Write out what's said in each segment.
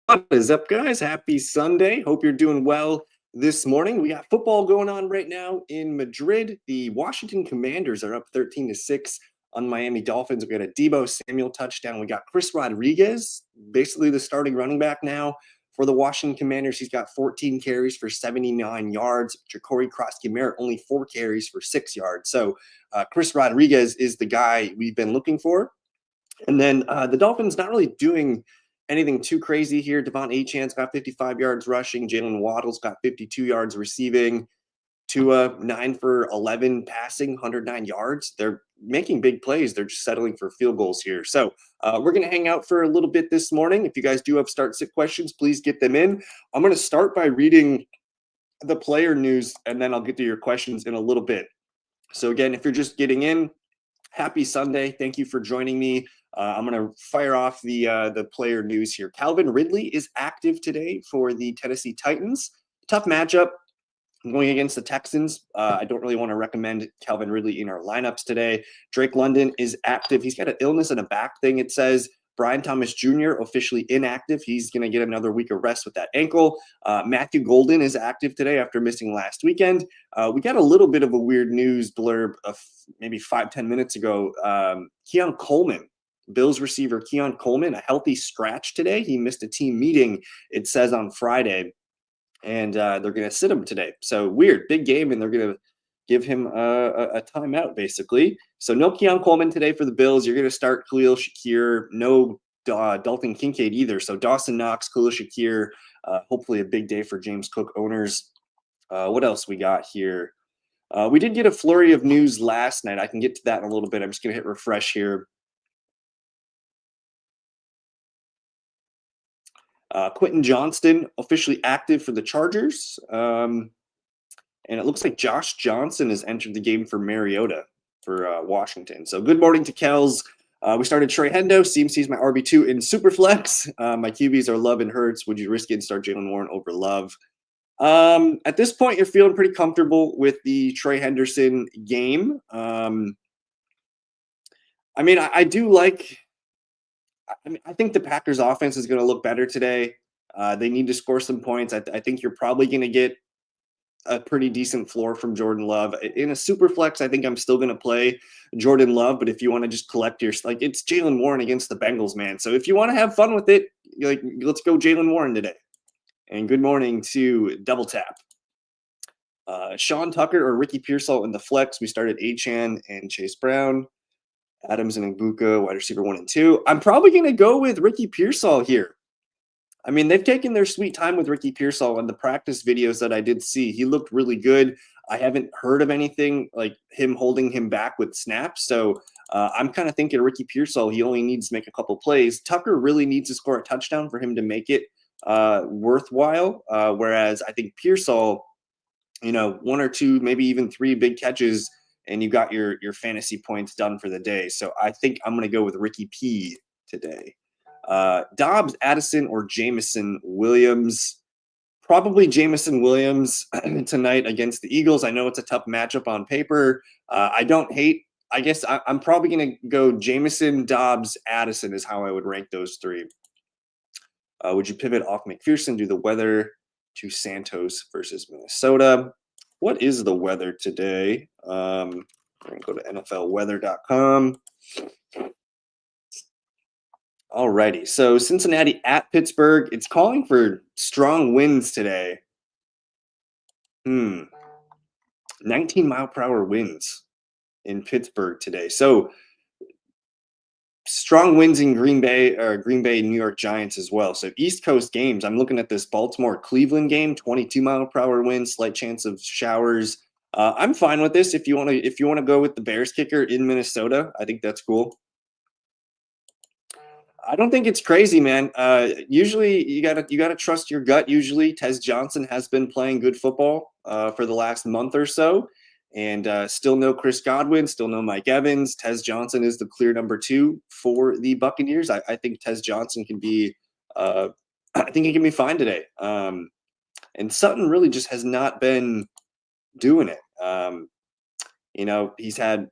What is up, guys? Happy Sunday. Hope you're doing well this morning. We got football going on right now in Madrid. The Washington Commanders are up 13-6 on Miami Dolphins. We got a Debo Samuel touchdown. We got Chris Rodriguez, basically the starting running back now for the Washington Commanders. He's got 14 carries for 79 yards. Ja'Cory Cross-Gamera only 4 carries for 6 yards. So Chris Rodriguez is the guy we've been looking for. And then the Dolphins not really doing anything too crazy here. Devon Achane's got 55 yards rushing. Jalen Waddle's got 52 yards receiving. Tua 9 for 11 passing, 109 yards. They're making big plays. They're just settling for field goals here. So we're going to hang out for a little bit this morning. If you guys do have start-sit questions, please get them in. I'm going to start by reading the player news, and then I'll get to your questions in a little bit. So again, if you're just getting in, happy Sunday. Thank you for joining me. I'm going to fire off the player news here. Calvin Ridley is active today for the Tennessee Titans. Tough matchup. I'm going against the Texans. I don't really want to recommend Calvin Ridley in our lineups today. Drake London is active. He's got an illness and a back thing, it says. Brian Thomas Jr. officially inactive. He's going to get another week of rest with that ankle. Matthew Golden is active today after missing last weekend. We got a little bit of a weird news blurb of maybe 5-10 minutes ago. Keon Coleman, Bills receiver Keon Coleman, a healthy scratch today. He missed a team meeting, it says, on Friday, and they're going to sit him today. So weird, big game, and they're going to give him a timeout, basically. So no Keon Coleman today for the Bills. You're going to start Khalil Shakir. No Dalton Kincaid either. So Dawson Knox, Khalil Shakir. Hopefully a big day for James Cook owners. What else we got here? We did get a flurry of news last night. I can get to that in a little bit. I'm just going to hit refresh here. Quentin Johnston officially active for the Chargers. And it looks like Josh Johnson has entered the game for Mariota for Washington. So good morning to Kels. We started Trey Hendo. CMC's my RB2 in Superflex. My QBs are Love and Hurts. Would you risk it and start Jalen Warren over Love? At this point, you're feeling pretty comfortable with the Trey Henderson game. I mean, I do like – I think the Packers offense is going to look better today. They need to score some points. I think you're probably going to get a pretty decent floor from Jordan Love. In a super flex, I think I'm still going to play Jordan Love, but if you want to just collect your, like, it's Jalen Warren against the Bengals, man. So if you want to have fun with it, like, let's go Jalen Warren today. And good morning to Double Tap. Sean Tucker or Ricky Pearsall in the flex. We started Achane and Chase Brown. Adams and Ngbuka, wide receiver 1 and 2. I'm probably going to go with Ricky Pearsall here. I mean, they've taken their sweet time with Ricky Pearsall, and the practice videos that I did see, he looked really good. I haven't heard of anything like him holding him back with snaps. So I'm kind of thinking Ricky Pearsall, he only needs to make a couple plays. Tucker really needs to score a touchdown for him to make it worthwhile. Whereas I think Pearsall, 1 or 2, maybe even 3 big catches, and you got your fantasy points done for the day. So I think I'm going to go with Ricky P today. Dobbs, Addison, or Jameson Williams. Probably Jameson Williams tonight against the Eagles. I know it's a tough matchup on paper. I don't hate. I guess I'm probably going to go Jameson, Dobbs, Addison is how I would rank those 3. Would you pivot off McPherson, do the weather to Santos versus Minnesota? What is the weather today? I'm going to go to NFLweather.com. Alrighty, so Cincinnati at Pittsburgh. It's calling for strong winds today. 19 mile per hour winds in Pittsburgh today. So strong winds in Green Bay, New York Giants as well. So East Coast games. I'm looking at this Baltimore-Cleveland game. 22 mile per hour winds, slight chance of showers. I'm fine with this. If you want to go with the Bears kicker in Minnesota, I think that's cool. I don't think it's crazy, man. Usually you gotta trust your gut. Usually Tez Johnson has been playing good football for the last month or so, and still no Chris Godwin, still no Mike Evans. Tez Johnson is the clear number 2 for the Buccaneers. I think Tez Johnson can be. I think he can be fine today. And Sutton really just has not been doing it. He's had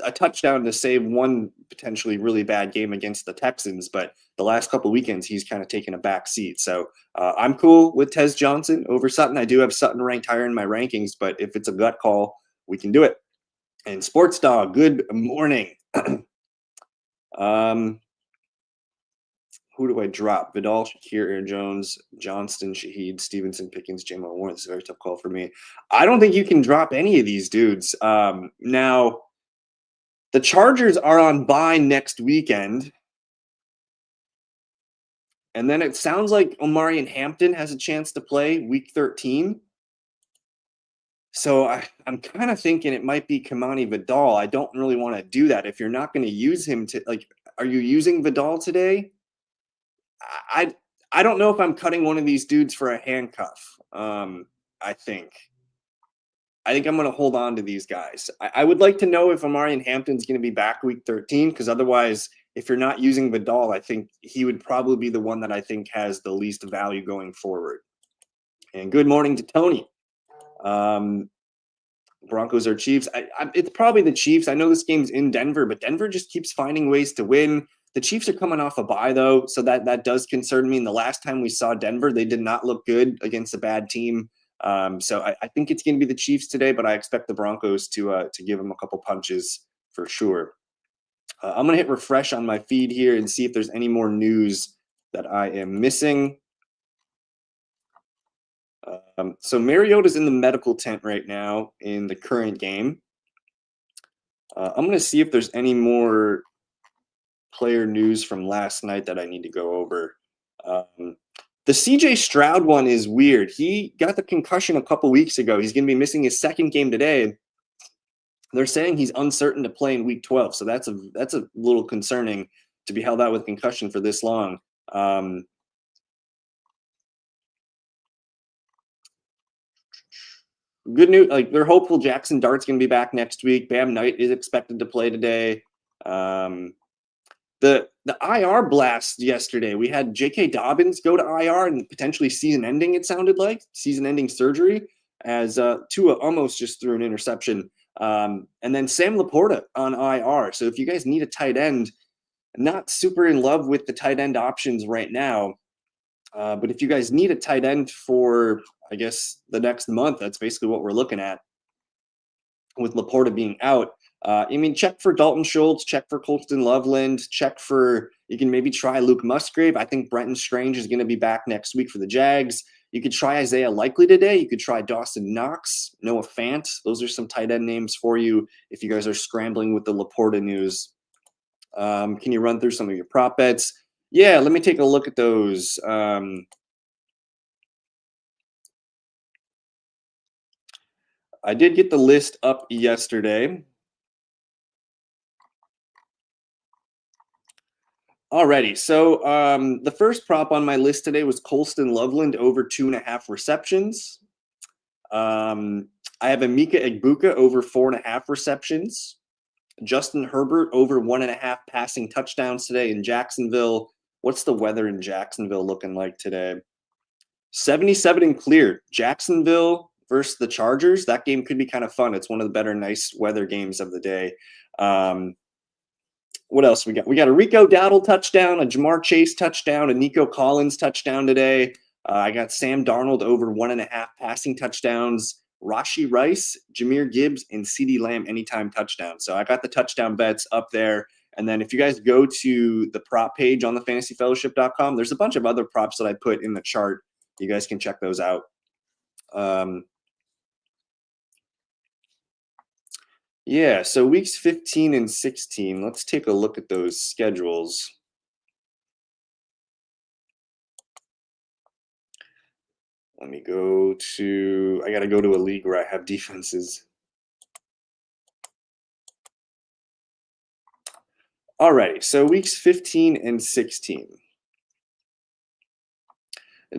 a touchdown to save one potentially really bad game against the Texans, but the last couple weekends he's kind of taken a back seat. So I'm cool with Tez Johnson over Sutton. I do have Sutton ranked higher in my rankings, but if it's a gut call, we can do it. And Sports Dog, good morning. Who do I drop? Vidal, Shakir, Aaron Jones, Johnston, Shaheed, Stevenson, Pickens, J.Mo Warren. This is a very tough call for me. I don't think you can drop any of these dudes. Now, the Chargers are on bye next weekend. And then it sounds like Omari and Hampton has a chance to play week 13. So I'm kind of thinking it might be Kamani Vidal. I don't really want to do that. If you're not going to use him to, like, are you using Vidal today? I don't know if I'm cutting one of these dudes for a handcuff. I think I'm going to hold on to these guys. I would like to know if Omari and Hampton's going to be back week 13, because otherwise, if you're not using Vidal, I think he would probably be the one that I think has the least value going forward. And good morning to Tony. Broncos or Chiefs? It's probably the Chiefs. I know this game's in Denver, but Denver just keeps finding ways to win. The Chiefs are coming off a bye, though, so that does concern me. And the last time we saw Denver, they did not look good against a bad team. So I think it's going to be the Chiefs today, but I expect the Broncos to give them a couple punches for sure. I'm going to hit refresh on my feed here and see if there's any more news that I am missing. So Mariota's in the medical tent right now in the current game. I'm going to see if there's any more player news from last night that I need to go over. The CJ Stroud one is weird. He got the concussion a couple weeks ago. He's going to be missing his second game today. They're saying he's uncertain to play in week 12. So that's a little concerning to be held out with concussion for this long. Good news, like they're hopeful Jackson Dart's going to be back next week. Bam Knight is expected to play today. The IR blast yesterday, we had J.K. Dobbins go to IR and potentially season-ending, it sounded like, season-ending surgery, as Tua almost just threw an interception. And then Sam Laporta on IR. So if you guys need a tight end, not super in love with the tight end options right now, but if you guys need a tight end for, I guess, the next month, that's basically what we're looking at with Laporta being out. Check for Dalton Schultz, check for Colston Loveland, check for, you can maybe try Luke Musgrave. I think Brenton Strange is going to be back next week for the Jags. You could try Isaiah Likely today. You could try Dawson Knox, Noah Fant. Those are some tight end names for you if you guys are scrambling with the Laporta news. Can you run through some of your prop bets? Yeah, let me take a look at those. I did get the list up yesterday. Alrighty, so the first prop on my list today was Colston Loveland over 2.5 receptions. I have Emeka Egbuka over 4.5 receptions. Justin Herbert over 1.5 passing touchdowns today in Jacksonville. What's the weather in Jacksonville looking like today? 77 and clear. Jacksonville versus the Chargers. That game could be kind of fun. It's one of the better nice weather games of the day. What else we got? We got a Rico Dowdle touchdown, a Jamar Chase touchdown, a Nico Collins touchdown today. I got Sam Darnold over 1.5 passing touchdowns. Rashee Rice, Jahmyr Gibbs, and CeeDee Lamb anytime touchdown. So I got the touchdown bets up there. And then if you guys go to the prop page on the fantasyfellowship.com, there's a bunch of other props that I put in the chart. You guys can check those out. Yeah, so weeks 15 and 16, let's take a look at those schedules. Let me go to, I got to go to a league where I have defenses. All right, so weeks 15 and 16.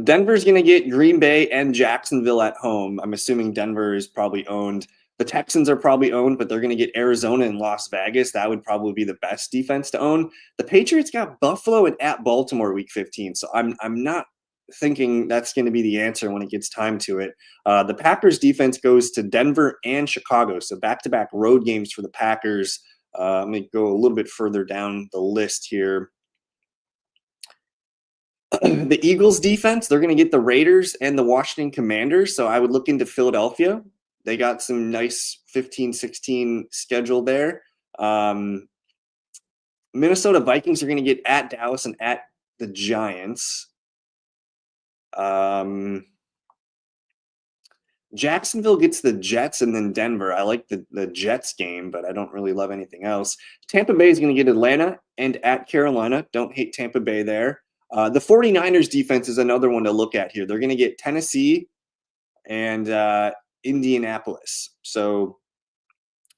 Denver's going to get Green Bay and Jacksonville at home. I'm assuming Denver is probably owned. The Texans are probably owned, but they're going to get Arizona and Las Vegas. That would probably be the best defense to own. The Patriots got Buffalo and at Baltimore week 15, so I'm not thinking that's going to be the answer when it gets time to it. The Packers defense goes to Denver and Chicago, so back-to-back road games for the Packers. Let me go a little bit further down the list here. The Eagles defense, they're going to get the Raiders and the Washington Commanders. So I would look into Philadelphia. They got some nice 15-16 schedule there. Minnesota Vikings are going to get at Dallas and at the Giants. Jacksonville gets the Jets and then Denver. I like the Jets game, but I don't really love anything else. Tampa Bay is going to get Atlanta and at Carolina. Don't hate Tampa Bay there. The 49ers defense is another one to look at here. They're going to get Tennessee and Indianapolis. So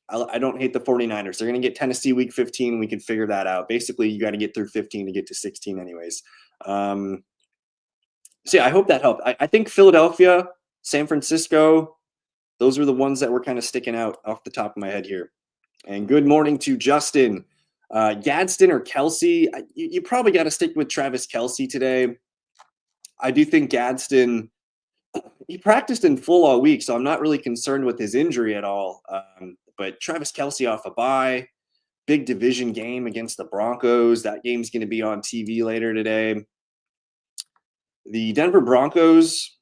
I don't hate the 49ers. They're going to get Tennessee week 15. We can figure that out. Basically, you got to get through 15 to get to 16 anyways. So yeah, I hope that helped. I think Philadelphia, San Francisco, those were the ones that were kind of sticking out off the top of my head here. And good morning to Justin. Gadsden or Kelsey, you probably got to stick with Travis Kelsey today. I do think Gadsden, he practiced in full all week, so I'm not really concerned with his injury at all. But Travis Kelsey off a bye, big division game against the Broncos. That game's going to be on TV later today. The Denver Broncos,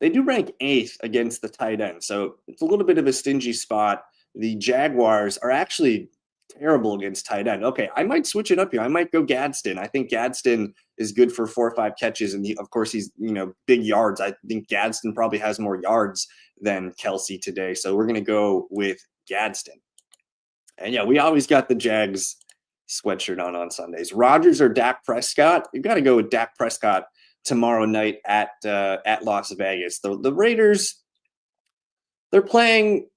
they do rank 8th against the tight end, so it's a little bit of a stingy spot. The Jaguars are actually terrible against tight end. Okay, I might switch it up here. I might go Gadsden. I think Gadsden is good for 4 or 5 catches, and of course he's big yards. I think Gadsden probably has more yards than Kelsey today, so we're gonna go with Gadsden. And yeah, we always got the Jags sweatshirt on Sundays. Rodgers or Dak Prescott? You've got to go with Dak Prescott tomorrow night at Las Vegas. The Raiders, they're playing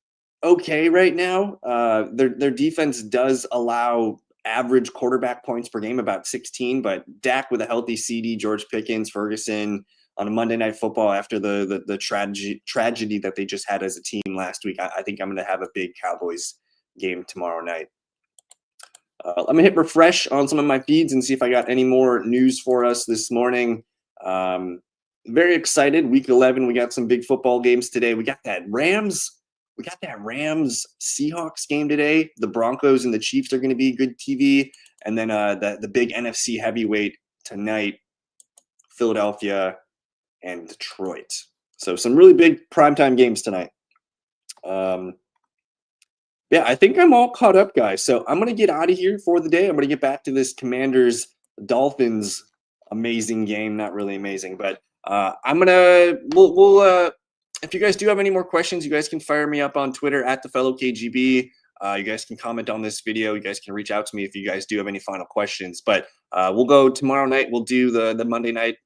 okay right now. Their defense does allow average quarterback points per game, about 16, but Dak with a healthy CD, George Pickens, Ferguson on a Monday Night Football after the tragedy that they just had as a team last week. I think I'm going to have a big Cowboys game tomorrow night. Let me hit refresh on some of my feeds and see if I got any more news for us this morning. Very excited. Week 11, we got some big football games today. We got that Rams Seahawks game today. The Broncos and the Chiefs are going to be good TV. And then the big NFC heavyweight tonight, Philadelphia and Detroit. So some really big primetime games tonight. Yeah, I think I'm all caught up, guys. So I'm going to get out of here for the day. I'm going to get back to this Commanders-Dolphins amazing game. Not really amazing, but we'll if you guys do have any more questions, you guys can fire me up on Twitter at @theFellowKGB. You guys can comment on this video. You guys can reach out to me if you guys do have any final questions. But we'll go tomorrow night. We'll do the Monday night,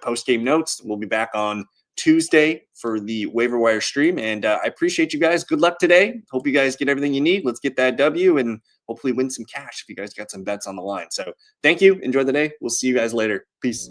post-game notes. We'll be back on Tuesday for the waiver wire stream. And I appreciate you guys. Good luck today. Hope you guys get everything you need. Let's get that W and hopefully win some cash if you guys got some bets on the line. So thank you. Enjoy the day. We'll see you guys later. Peace.